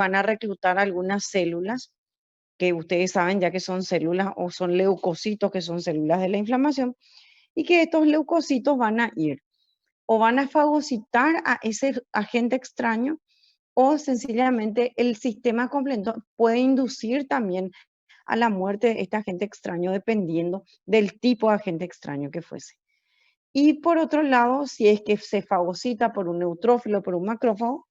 van a reclutar algunas células que ustedes saben ya que son células o son leucocitos, que son células de la inflamación, y que estos leucocitos van a ir o van a fagocitar a ese agente extraño o sencillamente el sistema completo puede inducir también a la muerte de este agente extraño dependiendo del tipo de agente extraño que fuese. Y por otro lado, si es que se fagocita por un neutrófilo, por un macrófago,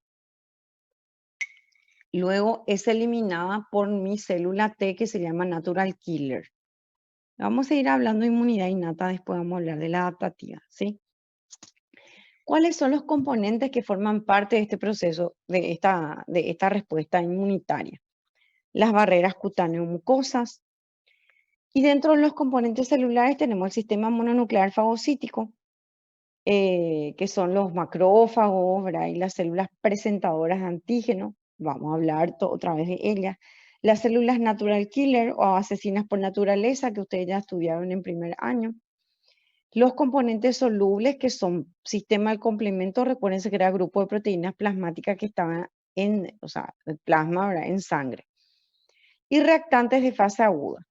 luego es eliminada por mi célula T que se llama natural killer. Vamos a ir hablando de inmunidad innata, después vamos a hablar de la adaptativa, ¿sí? ¿Cuáles son los componentes que forman parte de este proceso, de esta respuesta inmunitaria? Las barreras cutáneo-mucosas. Y dentro de los componentes celulares tenemos el sistema mononuclear fagocítico, que son los macrófagos, ¿verdad? Y las células presentadoras de antígeno. Vamos a hablar otra vez de ellas. Las células natural killer o asesinas por naturaleza, que ustedes ya estudiaron en primer año. Los componentes solubles, que son sistema del complemento, recuérdense que era grupo de proteínas plasmáticas que estaban en, o sea, el plasma, ¿verdad? En sangre. Y reactantes de fase aguda,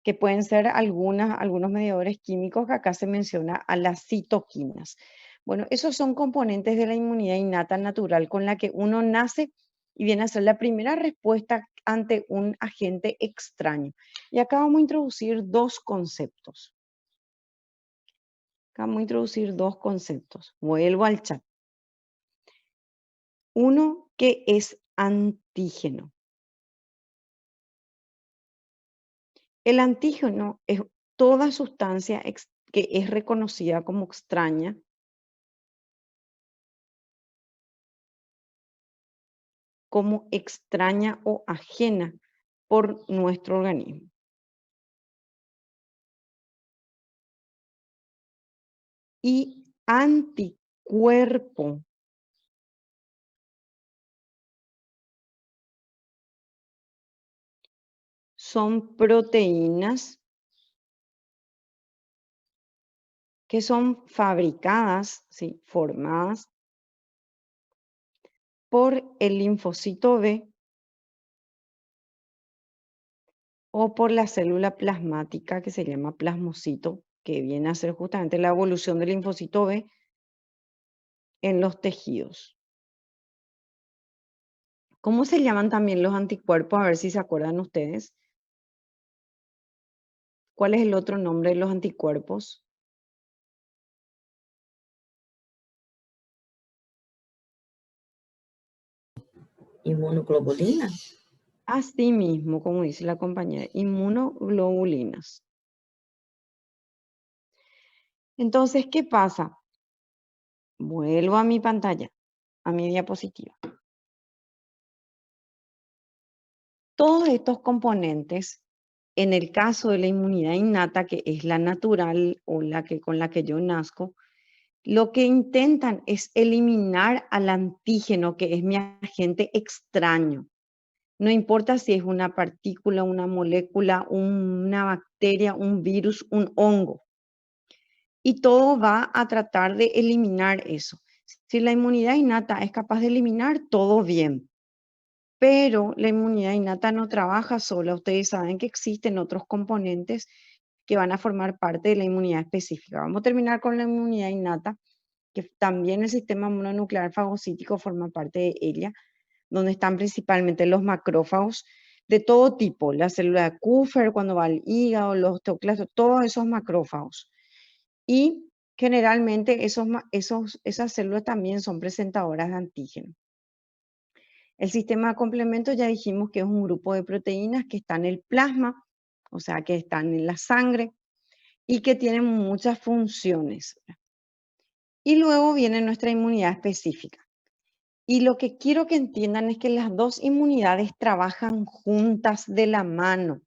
que pueden ser algunos mediadores químicos que acá se menciona a las citoquinas. Bueno, esos son componentes de la inmunidad innata natural con la que uno nace y viene a ser la primera respuesta ante un agente extraño. Y acá vamos a introducir dos conceptos. Acá vamos a introducir dos conceptos. Vuelvo al chat. Uno que es antígeno. El antígeno es toda sustancia que es reconocida como extraña o ajena por nuestro organismo. Y anticuerpo son proteínas que son fabricadas, ¿sí? Formadas por el linfocito B o por la célula plasmática que se llama plasmocito, que viene a ser justamente la evolución del linfocito B en los tejidos. ¿Cómo se llaman también los anticuerpos? A ver si se acuerdan ustedes. ¿Cuál es el otro nombre de los anticuerpos? Inmunoglobulinas. Así mismo, como dice la compañera, inmunoglobulinas. Entonces, ¿qué pasa? Vuelvo a mi pantalla, a mi diapositiva. Todos estos componentes, en el caso de la inmunidad innata, que es la natural o con la que yo nazco, lo que intentan es eliminar al antígeno, que es mi agente extraño. No importa si es una partícula, una molécula, una bacteria, un virus, un hongo. Y todo va a tratar de eliminar eso. Si la inmunidad innata es capaz de eliminar, todo bien. Pero la inmunidad innata no trabaja sola. Ustedes saben que existen otros componentes que van a formar parte de la inmunidad específica. Vamos a terminar con la inmunidad innata, que también el sistema mononuclear fagocítico forma parte de ella, donde están principalmente los macrófagos de todo tipo, la célula de Kupffer cuando va al hígado, los teoclastos, todos esos macrófagos. Y generalmente esas células también son presentadoras de antígeno. El sistema de complemento ya dijimos que es un grupo de proteínas que está en el plasma, o sea, que están en la sangre y que tienen muchas funciones. Y luego viene nuestra inmunidad específica. Y lo que quiero que entiendan es que las dos inmunidades trabajan juntas de la mano.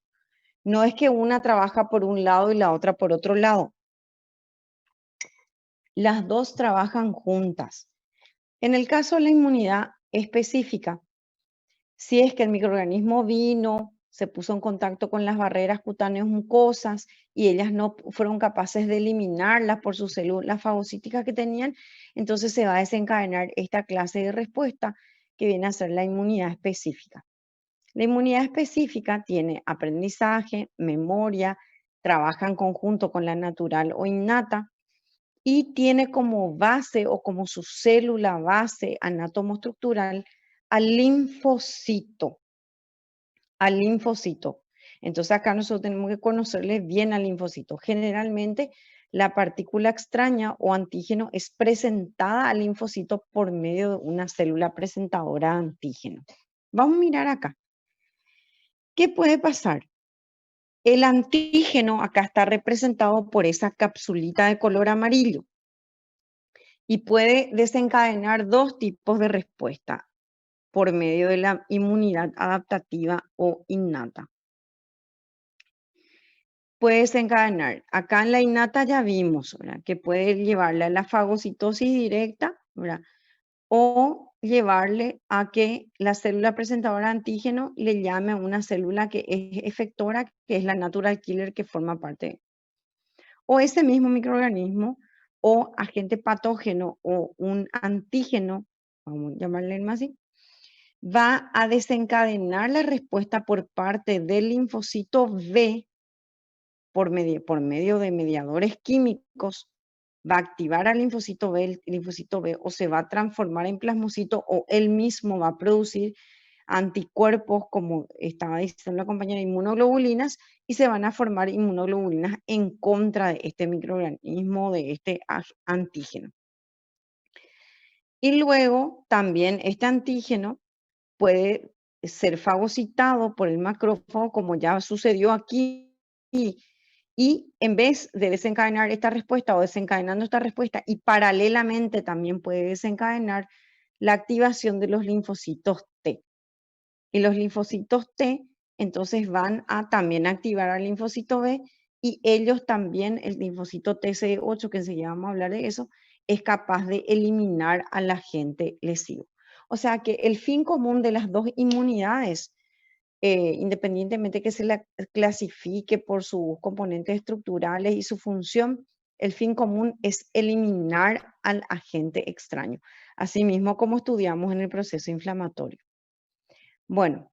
No es que una trabaja por un lado y la otra por otro lado. Las dos trabajan juntas. En el caso de la inmunidad específica, si es que el microorganismo vino, se puso en contacto con las barreras cutáneas mucosas y ellas no fueron capaces de eliminarlas por sus células fagocíticas que tenían, entonces se va a desencadenar esta clase de respuesta que viene a ser la inmunidad específica. La inmunidad específica tiene aprendizaje, memoria, trabaja en conjunto con la natural o innata y tiene como base o como su célula base anatomoestructural al linfocito. Al linfocito. Entonces acá nosotros tenemos que conocerle bien al linfocito. Generalmente la partícula extraña o antígeno es presentada al linfocito por medio de una célula presentadora de antígeno. Vamos a mirar acá. ¿Qué puede pasar? El antígeno acá está representado por esa capsulita de color amarillo y puede desencadenar dos tipos de respuesta por medio de la inmunidad adaptativa o innata. Puede desencadenar. Acá en la innata ya vimos, ¿verdad?, que puede llevarle a la fagocitosis directa, ¿verdad?, o llevarle a que la célula presentadora de antígeno le llame a una célula que es efectora, que es la natural killer que forma parte. O ese mismo microorganismo o agente patógeno o un antígeno, vamos a llamarle más así, va a desencadenar la respuesta por parte del linfocito B por medio de mediadores químicos, va a activar al linfocito B, el linfocito B o se va a transformar en plasmocito o él mismo va a producir anticuerpos, como estaba diciendo la compañera, inmunoglobulinas, y se van a formar inmunoglobulinas en contra de este microorganismo, de este antígeno. Y luego también este antígeno puede ser fagocitado por el macrófago, como ya sucedió aquí, y en vez de desencadenar esta respuesta o desencadenando esta respuesta, y paralelamente también puede desencadenar la activación de los linfocitos T. Y los linfocitos T entonces van a también activar al linfocito B y ellos también, el linfocito TCD8, que enseguida vamos a hablar de eso, es capaz de eliminar al agente lesivo. O sea que el fin común de las dos inmunidades, independientemente que se la clasifique por sus componentes estructurales y su función, el fin común es eliminar al agente extraño, asimismo como estudiamos en el proceso inflamatorio. Bueno,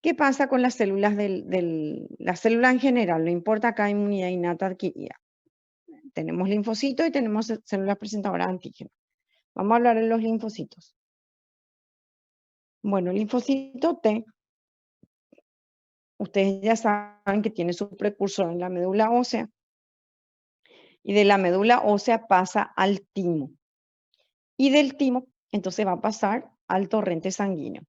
¿qué pasa con las células la célula en general? No importa acá inmunidad innata adquirida. Tenemos linfocitos y tenemos células presentadoras de antígeno. Vamos a hablar de los linfocitos. Bueno, el linfocito T, ustedes ya saben que tiene su precursor en la médula ósea. Y de la médula ósea pasa al timo. Y del timo, entonces va a pasar al torrente sanguíneo.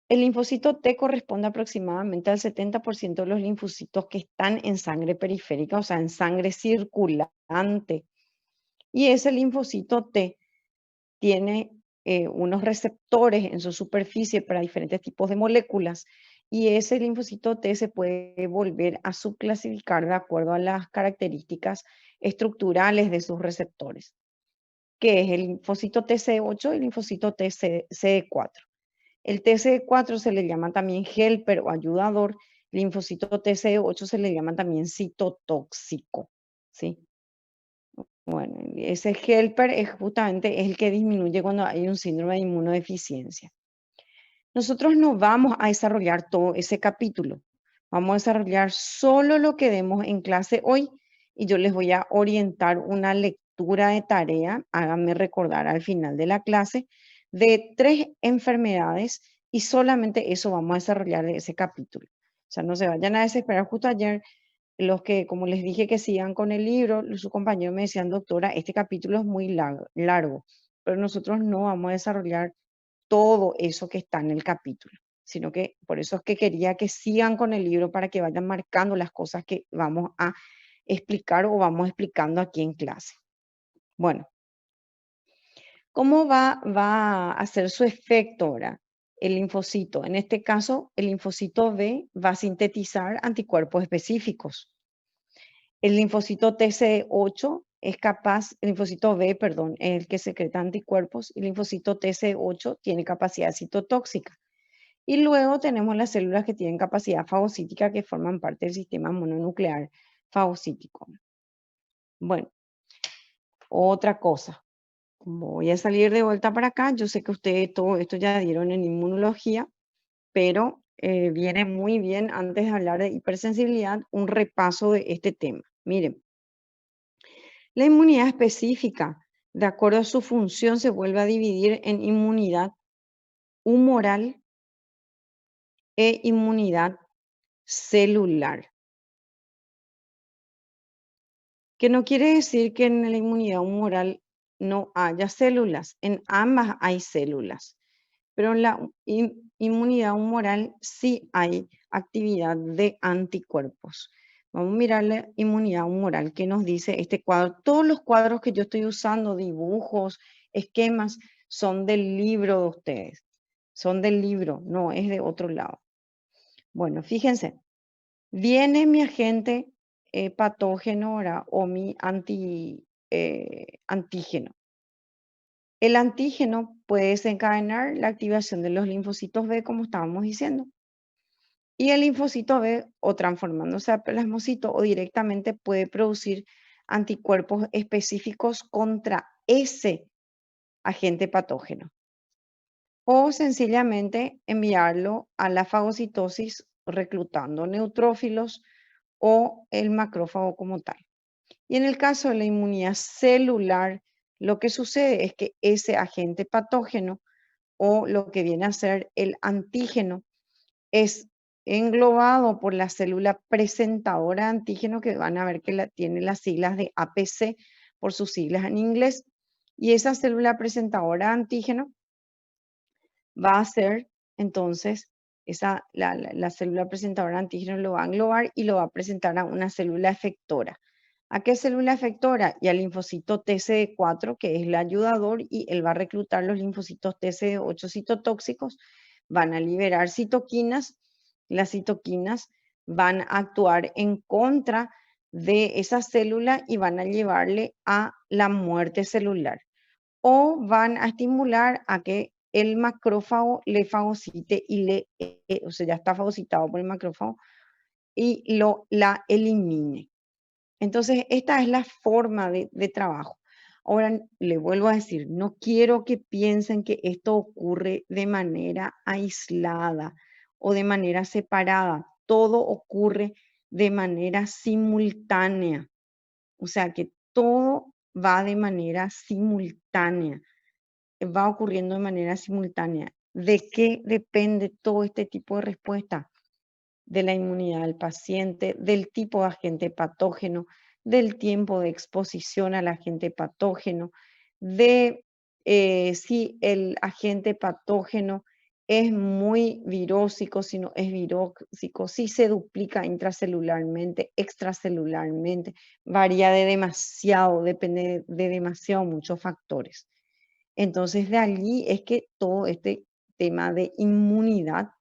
El linfocito T corresponde aproximadamente al 70% de los linfocitos que están en sangre periférica, o sea, en sangre circulante. Y ese linfocito T tiene unos receptores en su superficie para diferentes tipos de moléculas. Y ese linfocito T se puede volver a subclasificar de acuerdo a las características estructurales de sus receptores, que es el linfocito TC8 y el linfocito TCD4. El TCD4 se le llama también helper o ayudador, el linfocito TCD8 se le llama también citotóxico, ¿sí? Bueno, ese helper es justamente el que disminuye cuando hay un síndrome de inmunodeficiencia. Nosotros no vamos a desarrollar todo ese capítulo. Vamos a desarrollar solo lo que demos en clase hoy y yo les voy a orientar una lectura de tarea, háganme recordar al final de la clase, de 3 enfermedades y solamente eso vamos a desarrollar de ese capítulo. O sea, no se vayan a desesperar. Justo ayer, los que, como les dije, que sigan con el libro, sus compañeros me decían, doctora, este capítulo es muy largo, pero nosotros no vamos a desarrollar todo eso que está en el capítulo, sino que por eso es que quería que sigan con el libro para que vayan marcando las cosas que vamos a explicar o vamos explicando aquí en clase. Bueno, ¿cómo va a hacer su efecto ahora el linfocito? En este caso, el linfocito B va a sintetizar anticuerpos específicos. El linfocito TC8 es capaz, el linfocito B, perdón, es el que secreta anticuerpos, y el linfocito TC8 tiene capacidad citotóxica. Y luego tenemos las células que tienen capacidad fagocítica que forman parte del sistema mononuclear fagocítico. Bueno, otra cosa. Voy a salir de vuelta para acá. Yo sé que ustedes todo esto ya dieron en inmunología, pero viene muy bien antes de hablar de hipersensibilidad, un repaso de este tema. Miren, la inmunidad específica, de acuerdo a su función, se vuelve a dividir en inmunidad humoral e inmunidad celular. Que no quiere decir que en la inmunidad humoral no haya células, en ambas hay células, pero en la inmunidad humoral sí hay actividad de anticuerpos. Vamos a mirar la inmunidad humoral que nos dice este cuadro. Todos los cuadros que yo estoy usando, dibujos, esquemas, son del libro de ustedes. Son del libro, no es de otro lado. Bueno, fíjense, viene mi agente patógeno ahora, o mi antígeno. El antígeno puede desencadenar la activación de los linfocitos B, como estábamos diciendo. Y el linfocito B, o transformándose a plasmocito, o directamente puede producir anticuerpos específicos contra ese agente patógeno. O sencillamente enviarlo a la fagocitosis reclutando neutrófilos o el macrófago como tal. Y en el caso de la inmunidad celular, lo que sucede es que ese agente patógeno o lo que viene a ser el antígeno es englobado por la célula presentadora de antígeno, que van a ver que tiene las siglas de APC por sus siglas en inglés. Y esa célula presentadora de antígeno va a ser entonces la célula presentadora de antígeno lo va a englobar y lo va a presentar a una célula efectora. ¿A qué célula efectora? Y al linfocito TCD4, que es el ayudador, y él va a reclutar los linfocitos TCD8 citotóxicos, van a liberar citoquinas, las citoquinas van a actuar en contra de esa célula y van a llevarle a la muerte celular, o van a estimular a que el macrófago le fagocite y o sea, ya está fagocitado por el macrófago y la elimine. Entonces, esta es la forma de trabajo. Ahora, le vuelvo a decir, no quiero que piensen que esto ocurre de manera aislada o de manera separada. Todo ocurre de manera simultánea. O sea, que todo va de manera simultánea, va ocurriendo de manera simultánea. ¿De qué depende todo este tipo de respuesta? De la inmunidad del paciente, del tipo de agente patógeno, del tiempo de exposición al agente patógeno, de si el agente patógeno es muy virósico, si no es virósico, si se duplica intracelularmente, extracelularmente, varía de demasiado, depende de demasiado muchos factores. Entonces, de allí es que todo este tema de inmunidad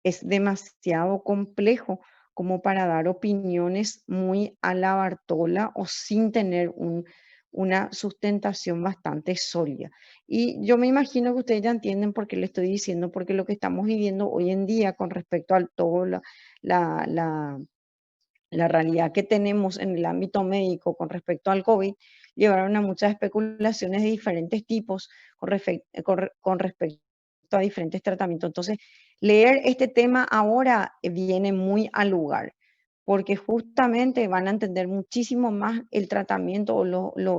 es demasiado complejo como para dar opiniones muy a la Bartola o sin tener una sustentación bastante sólida. Y yo me imagino que ustedes ya entienden por qué le estoy diciendo, porque lo que estamos viviendo hoy en día con respecto a todo la, la, la realidad que tenemos en el ámbito médico con respecto al COVID, llevaron a muchas especulaciones de diferentes tipos con respecto a diferentes tratamientos. Entonces, leer este tema ahora viene muy al lugar, porque justamente van a entender muchísimo más el tratamiento o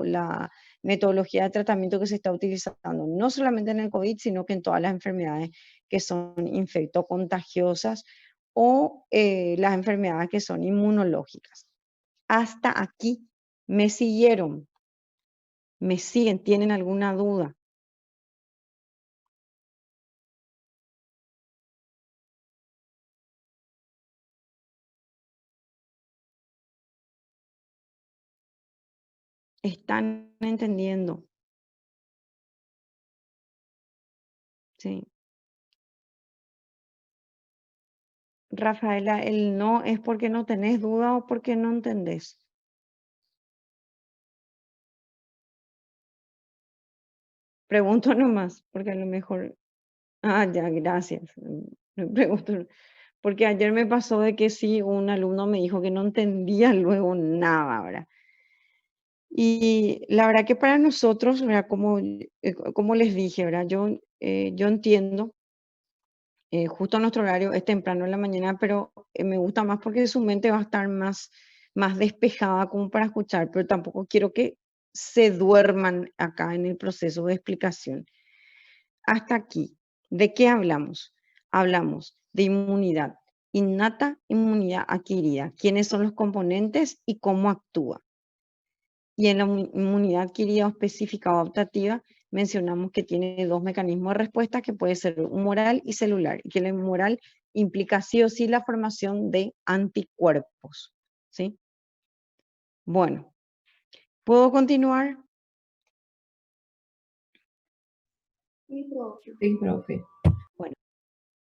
la metodología de tratamiento que se está utilizando, no solamente en el COVID, sino que en todas las enfermedades que son infectocontagiosas o las enfermedades que son inmunológicas. Hasta aquí me siguieron, me siguen, ¿tienen alguna duda? ¿Están entendiendo? Sí. Rafaela, el no es porque no tenés duda o porque no entendés. Pregunto nomás, porque a lo mejor... Ah, ya, gracias. Me pregunto, porque ayer me pasó de que sí, un alumno me dijo que no entendía luego nada, ¿verdad? Y la verdad que para nosotros, ¿verdad? Como les dije, ¿verdad? Yo entiendo, justo nuestro horario es temprano en la mañana, pero me gusta más porque su mente va a estar más despejada como para escuchar, pero tampoco quiero que se duerman acá en el proceso de explicación. Hasta aquí, ¿de qué hablamos? Hablamos de inmunidad innata, inmunidad adquirida, quiénes son los componentes y cómo actúa. Y en la inmunidad adquirida o específica o adaptativa, mencionamos que tiene dos mecanismos de respuesta, que puede ser humoral y celular, y que el humoral implica sí o sí la formación de anticuerpos. ¿Sí? Bueno, ¿puedo continuar? Sí, profe. Bueno,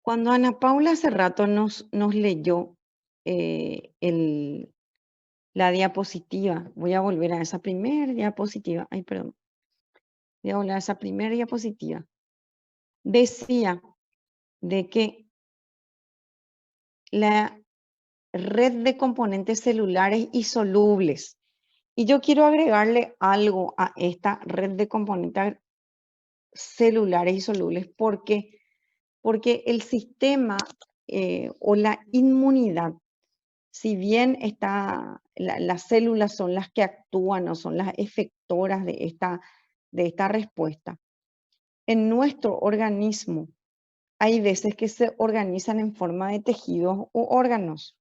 cuando Ana Paula hace rato nos leyó la diapositiva, voy a volver a esa primera diapositiva, ay, perdón, voy a volver a esa primera diapositiva. Decía de que la red de componentes celulares y solubles. Y yo quiero agregarle algo a esta red de componentes celulares y solubles. ¿Por qué? Porque el sistema o la inmunidad, si bien las células son las que actúan o son las efectoras de esta respuesta, en nuestro organismo hay veces que se organizan en forma de tejidos u órganos.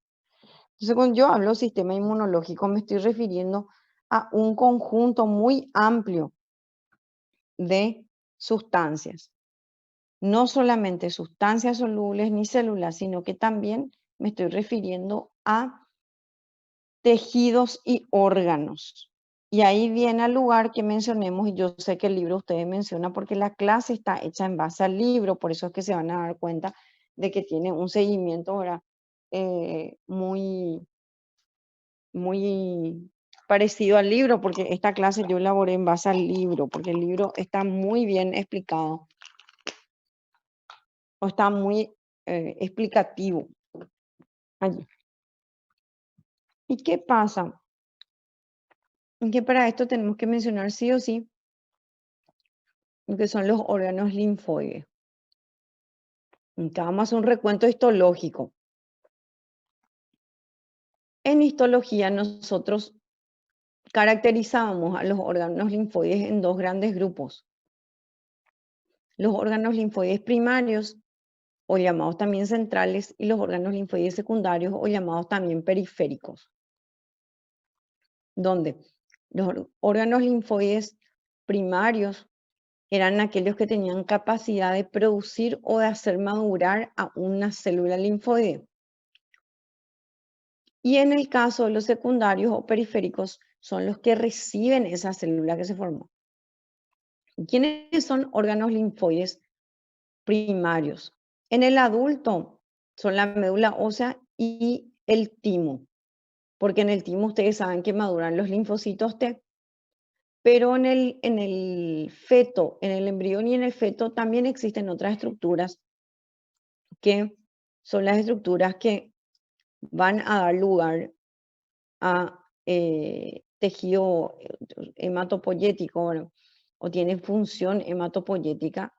Entonces, cuando yo hablo sistema inmunológico, me estoy refiriendo a un conjunto muy amplio de sustancias. No solamente sustancias solubles ni células, sino que también me estoy refiriendo a tejidos y órganos. Y ahí viene al lugar que mencionemos, y yo sé que el libro ustedes mencionan porque la clase está hecha en base al libro, por eso es que se van a dar cuenta de que tiene un seguimiento ahora muy muy parecido al libro, porque esta clase yo elaboré en base al libro, porque el libro está muy bien explicado, o está muy explicativo allí. ¿Y qué pasa? Que para esto tenemos que mencionar sí o sí lo que son los órganos linfoides. Entonces, vamos a hacer un recuento histológico. En histología nosotros caracterizábamos a los órganos linfoides en dos grandes grupos. Los órganos linfoides primarios, o llamados también centrales, y los órganos linfoides secundarios, o llamados también periféricos, donde los órganos linfoides primarios eran aquellos que tenían capacidad de producir o de hacer madurar a una célula linfoide. Y en el caso de los secundarios o periféricos, son los que reciben esa célula que se formó. ¿Quiénes son órganos linfoides primarios? En el adulto son la médula ósea y el timo, porque en el timo ustedes saben que maduran los linfocitos T, pero en el feto, en el embrión y en el feto también existen otras estructuras que son las estructuras que van a dar lugar a tejido hematopoyético, bueno, o tienen función hematopoyética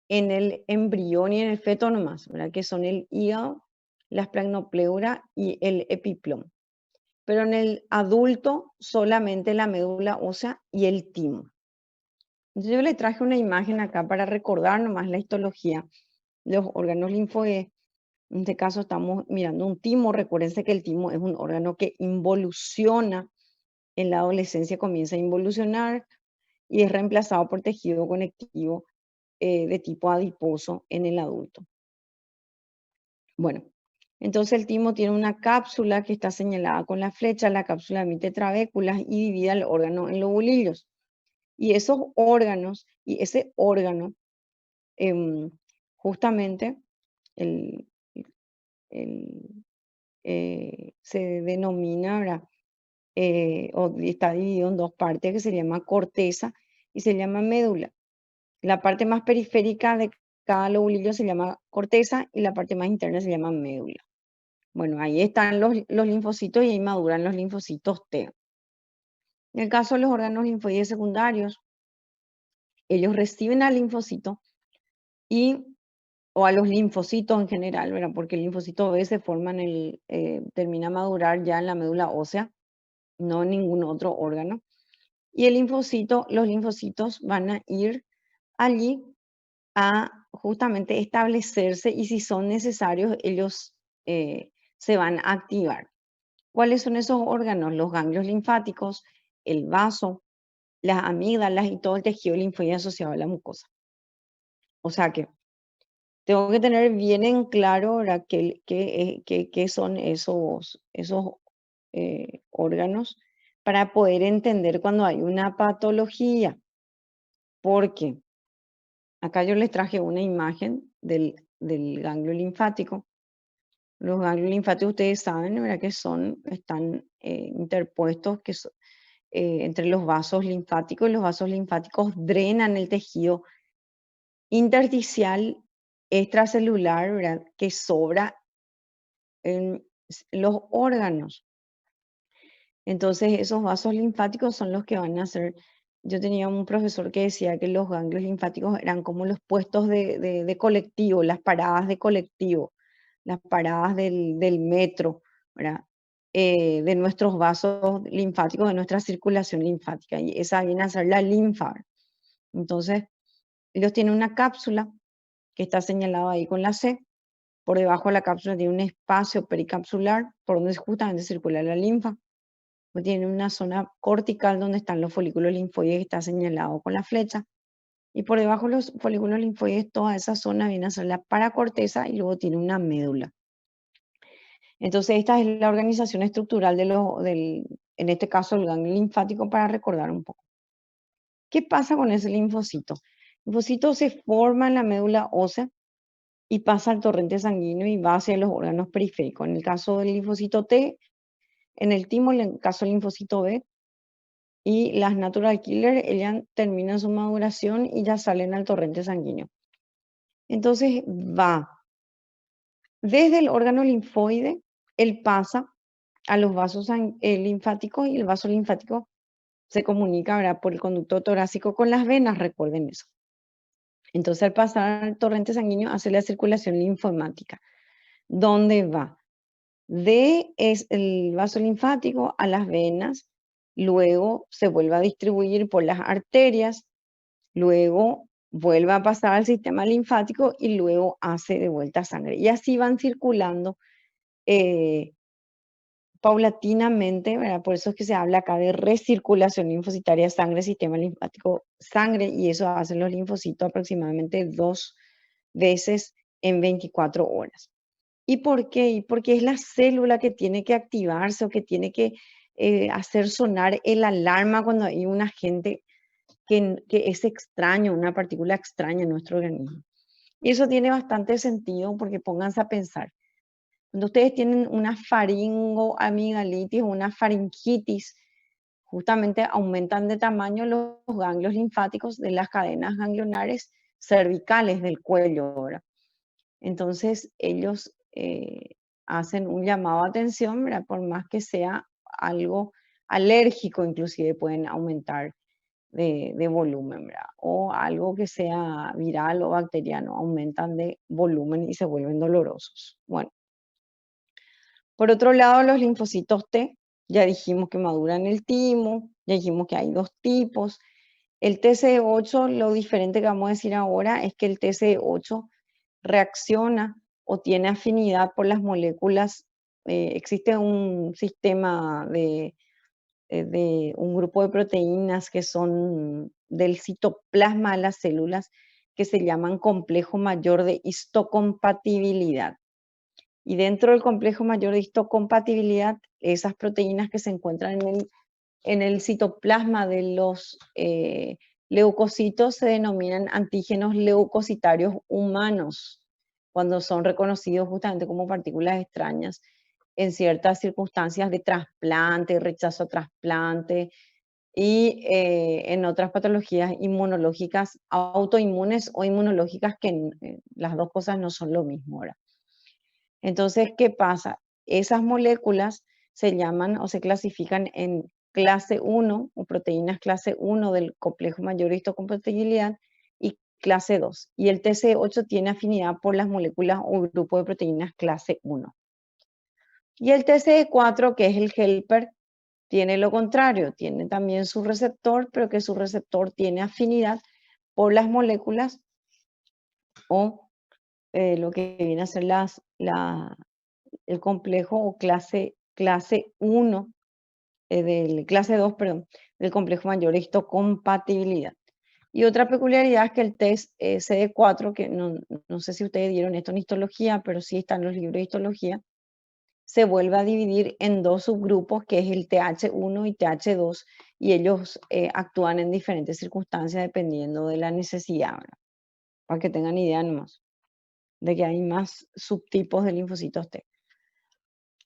en el embrión y en el feto nomás, ¿verdad? Que son el hígado, la esplagnopleura y el epiplom. Pero en el adulto solamente la médula ósea y el timo. Entonces yo le traje una imagen acá para recordar nomás la histología de los órganos linfoides. En este caso estamos mirando un timo. Recuérdense que el timo es un órgano que involuciona en la adolescencia, comienza a involucionar y es reemplazado por tejido conectivo de tipo adiposo en el adulto. Bueno, entonces el timo tiene una cápsula que está señalada con la flecha. La cápsula emite trabéculas y divide el órgano en lobulillos. Y esos órganos, y ese órgano, justamente el, el, se denomina, ¿verdad? O está dividido en dos partes que se llama corteza y se llama médula. La parte más periférica de cada lobulillo se llama corteza y la parte más interna se llama médula. Bueno, ahí están los linfocitos y ahí maduran los linfocitos T. En el caso de los órganos linfoides secundarios, ellos reciben al linfocito y, o a los linfocitos en general, ¿verdad? Porque el linfocito B se forma termina a madurar ya en la médula ósea, no en ningún otro órgano. Y los linfocitos van a ir allí a justamente establecerse y si son necesarios, ellos se van a activar. ¿Cuáles son esos órganos? Los ganglios linfáticos, el vaso, las amígdalas y todo el tejido linfoide asociado a la mucosa. O sea que tengo que tener bien en claro ahora qué son esos órganos para poder entender cuando hay una patología. Porque acá yo les traje una imagen del ganglio linfático. Los ganglios linfáticos, ustedes saben, ¿verdad? Que están interpuestos entre los vasos linfáticos y los vasos linfáticos drenan el tejido intersticial extracelular, ¿verdad? Que sobra en los órganos. Entonces, esos vasos linfáticos son los que van a hacer. Yo tenía un profesor que decía que los ganglios linfáticos eran como los puestos de colectivo, las paradas de colectivo, las paradas del metro, ¿verdad? De nuestros vasos linfáticos, de nuestra circulación linfática. Y esa viene a ser la linfa. Entonces, ellos tienen una cápsula que está señalada ahí con la C. Por debajo de la cápsula tiene un espacio pericapsular por donde justamente circula la linfa. Pues tiene una zona cortical donde están los folículos linfoides que está señalado con la flecha. Y por debajo de los folículos linfoides, toda esa zona viene a ser la paracorteza y luego tiene una médula. Entonces, esta es la organización estructural en este caso, el ganglio linfático, para recordar un poco. ¿Qué pasa con ese linfocito? El linfocito se forma en la médula ósea y pasa al torrente sanguíneo y va hacia los órganos periféricos. En el caso del linfocito T, en el timo, en el caso del linfocito B, y las natural killer, ellas terminan su maduración y ya salen al torrente sanguíneo. Entonces va desde el órgano linfoide, él pasa a los vasos linfáticos y el vaso linfático se comunica, ¿verdad? Por el conducto torácico con las venas, recuerden eso. Entonces al pasar al torrente sanguíneo hace la circulación linfomática. ¿Dónde va? Es el vaso linfático a las venas, luego se vuelve a distribuir por las arterias, luego vuelve a pasar al sistema linfático y luego hace de vuelta sangre. Y así van circulando eh, paulatinamente, ¿verdad? Por eso es que se habla acá de recirculación linfocitaria, sangre, sistema linfático, sangre, y eso hacen los linfocitos aproximadamente 2 veces en 24 horas. ¿Y por qué? Y porque es la célula que tiene que activarse o que tiene que hacer sonar el alarma cuando hay un agente que es extraño, una partícula extraña en nuestro organismo. Y eso tiene bastante sentido porque pónganse a pensar. Cuando ustedes tienen una faringoamigdalitis o una faringitis, justamente aumentan de tamaño los ganglios linfáticos de las cadenas ganglionares cervicales del cuello, ¿verdad? Entonces ellos hacen un llamado a atención, ¿verdad? Por más que sea algo alérgico, inclusive pueden aumentar de volumen, ¿verdad? O algo que sea viral o bacteriano, aumentan de volumen y se vuelven dolorosos. Bueno, por otro lado, los linfocitos T, ya dijimos que maduran en el timo, ya dijimos que hay dos tipos. El TCE8, lo diferente que vamos a decir ahora es que el TCE8 reacciona o tiene afinidad por las moléculas. Existe un sistema de un grupo de proteínas que son del citoplasma de las células que se llaman complejo mayor de histocompatibilidad. Y dentro del complejo mayor de histocompatibilidad, esas proteínas que se encuentran en el citoplasma de los leucocitos se denominan antígenos leucocitarios humanos, cuando son reconocidos justamente como partículas extrañas en ciertas circunstancias de trasplante, rechazo a trasplante y en otras patologías inmunológicas autoinmunes o inmunológicas que las dos cosas no son lo mismo ahora. Entonces, ¿qué pasa? Esas moléculas se llaman o se clasifican en clase 1 o proteínas clase 1 del complejo mayor de histocompatibilidad y clase 2. Y el TCE8 tiene afinidad por las moléculas o grupo de proteínas clase 1. Y el TCE4, que es el helper, tiene lo contrario, tiene también su receptor, pero que su receptor tiene afinidad por las moléculas o lo que viene a ser el complejo o clase 1, clase 2, perdón, del complejo mayor de histocompatibilidad. Y otra peculiaridad es que el test CD4, que no sé si ustedes dieron esto en histología, pero sí está en los libros de histología, se vuelve a dividir en dos subgrupos, que es el TH1 y TH2, y ellos actúan en diferentes circunstancias dependiendo de la necesidad, ¿verdad? Para que tengan idea nomás de que hay más subtipos de linfocitos T.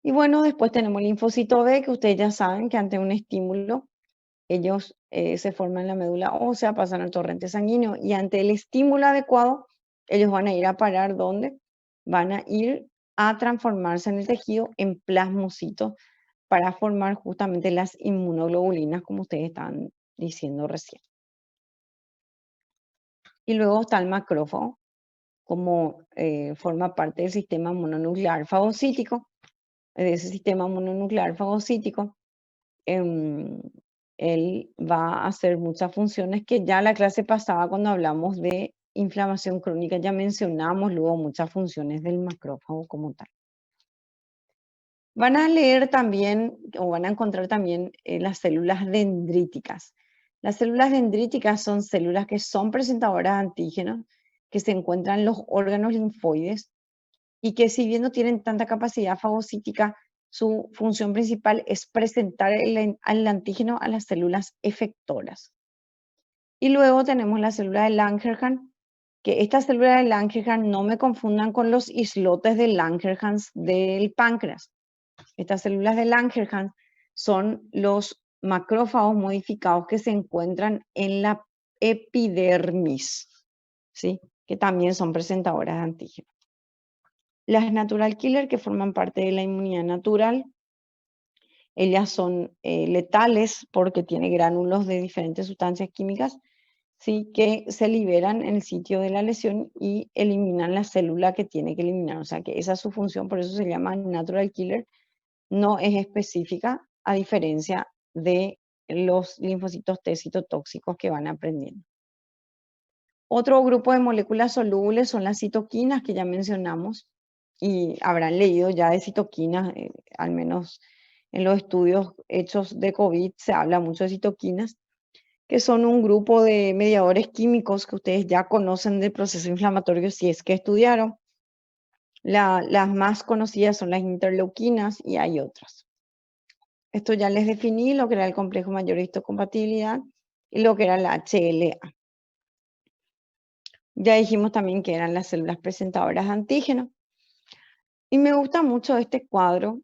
Y bueno, después tenemos el linfocito B, que ustedes ya saben que ante un estímulo, ellos se forman en la médula ósea, pasan al torrente sanguíneo, y ante el estímulo adecuado, ellos van a ir a parar ¿dónde? Van a ir a transformarse en el tejido en plasmocitos para formar justamente las inmunoglobulinas, como ustedes estaban diciendo recién. Y luego está el macrófago, como forma parte del sistema mononuclear fagocítico, de ese sistema mononuclear fagocítico. Él va a hacer muchas funciones que ya la clase pasada, cuando hablamos de inflamación crónica, ya mencionamos luego muchas funciones del macrófago como tal. Van a leer también, o van a encontrar también las células dendríticas. Las células dendríticas son células que son presentadoras de antígenos, que se encuentran en los órganos linfoides y que, si bien no tienen tanta capacidad fagocítica, su función principal es presentar el antígeno a las células efectoras. Y luego tenemos la célula de Langerhans, que esta célula de Langerhans no me confundan con los islotes de Langerhans del páncreas. Estas células de Langerhans son los macrófagos modificados que se encuentran en la epidermis, ¿sí? Que también son presentadoras de antígenos. Las natural killer, que forman parte de la inmunidad natural, ellas son letales porque tienen gránulos de diferentes sustancias químicas, ¿sí? Que se liberan en el sitio de la lesión y eliminan la célula que tiene que eliminar. O sea que esa es su función, por eso se llama natural killer. No es específica, a diferencia de los linfocitos T citotóxicos que van aprendiendo. Otro grupo de moléculas solubles son las citoquinas, que ya mencionamos, y habrán leído ya de citoquinas, al menos en los estudios hechos de COVID se habla mucho de citoquinas, que son un grupo de mediadores químicos que ustedes ya conocen del proceso inflamatorio si es que estudiaron. Las más conocidas son las interleuquinas y hay otras. Esto ya les definí lo que era el complejo mayor de histocompatibilidad y lo que era la HLA. Ya dijimos también que eran las células presentadoras de antígenos. Y me gusta mucho este cuadro,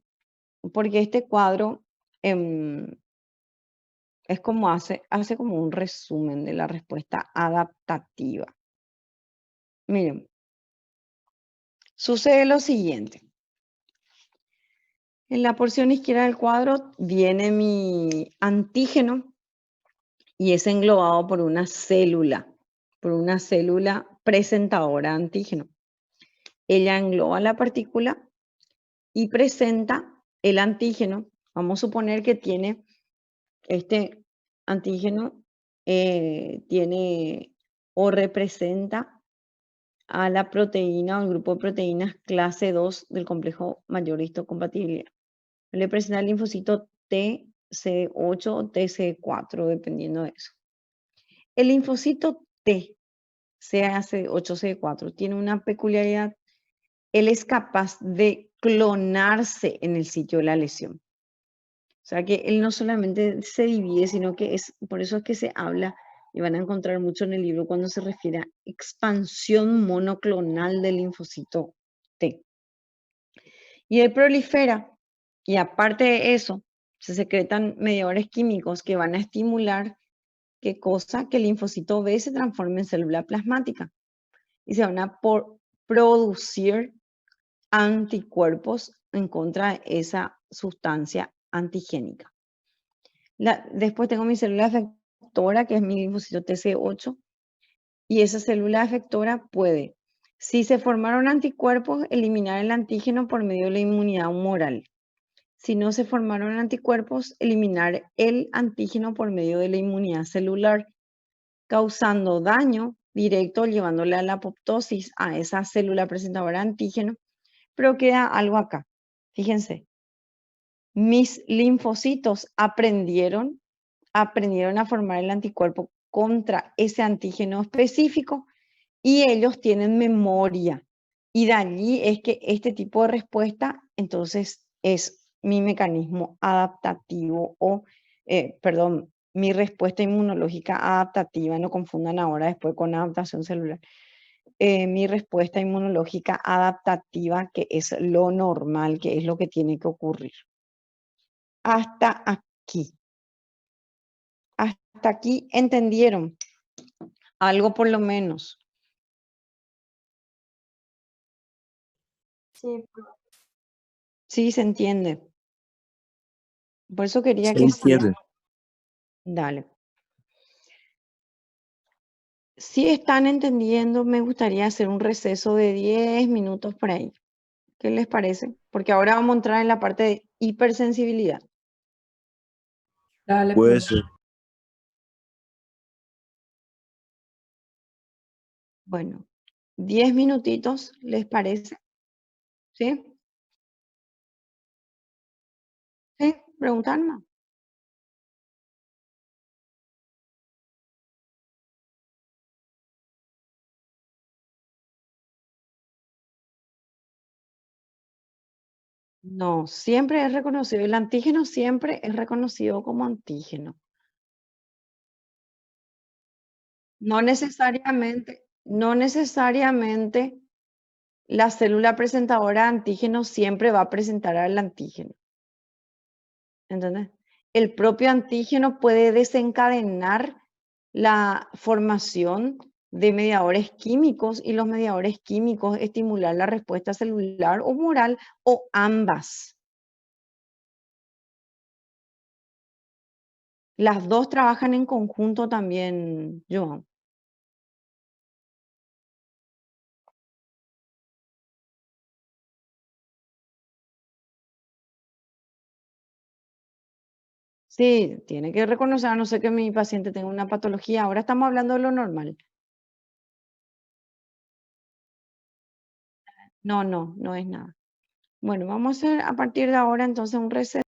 porque este cuadro es como hace como un resumen de la respuesta adaptativa. Miren, sucede lo siguiente. En la porción izquierda del cuadro viene mi antígeno y es englobado por una célula presentadora de antígeno. Ella engloba la partícula y presenta el antígeno. Vamos a suponer que tiene este antígeno, tiene o representa a la proteína o el grupo de proteínas clase 2 del complejo mayor de histocompatibilidad. Le presenta el linfocito TC8 o TC4, dependiendo de eso. El linfocito T, CAC8-CD4, tiene una peculiaridad. Él es capaz de clonarse en el sitio de la lesión. O sea que él no solamente se divide, sino que por eso es que se habla, y van a encontrar mucho en el libro cuando se refiere a expansión monoclonal del linfocito T. Y él prolifera, y aparte de eso, se secretan mediadores químicos que van a estimular ¿qué cosa? Que el linfocito B se transforme en célula plasmática y se van a producir anticuerpos en contra de esa sustancia antigénica. Después tengo mi célula efectora, que es mi linfocito TC8, y esa célula efectora puede, si se formaron anticuerpos, eliminar el antígeno por medio de la inmunidad humoral. Si no se formaron anticuerpos, eliminar el antígeno por medio de la inmunidad celular, causando daño directo, llevándole a la apoptosis a esa célula presentadora de antígeno. Pero queda algo acá. Fíjense, mis linfocitos aprendieron a formar el anticuerpo contra ese antígeno específico y ellos tienen memoria. Y de allí es que este tipo de respuesta, entonces, es mi mecanismo adaptativo perdón, mi respuesta inmunológica adaptativa, no confundan ahora después con adaptación celular. Mi respuesta inmunológica adaptativa, que es lo normal, que es lo que tiene que ocurrir. Hasta aquí. Hasta aquí entendieron algo por lo menos. Sí, Sí, se entiende. Por eso quería Se que sí. entiende. Dale. Si están entendiendo, me gustaría hacer un receso de 10 minutos por ahí. ¿Qué les parece? Porque ahora vamos a entrar en la parte de hipersensibilidad. dale Puede pues. ser. Bueno, 10 minutitos, ¿les parece? ¿Sí? ¿Sí? Preguntarme. No, siempre es reconocido. El antígeno siempre es reconocido como antígeno. No necesariamente la célula presentadora de antígeno siempre va a presentar al antígeno. ¿Entendés? El propio antígeno puede desencadenar la formación de mediadores químicos y los mediadores químicos estimular la respuesta celular o humoral o ambas. Las dos trabajan en conjunto también, Joan. Sí, tiene que reconocer, a no ser que mi paciente tenga una patología. Ahora estamos hablando de lo normal. No, no, no es nada. Bueno, vamos a hacer a partir de ahora entonces un receso.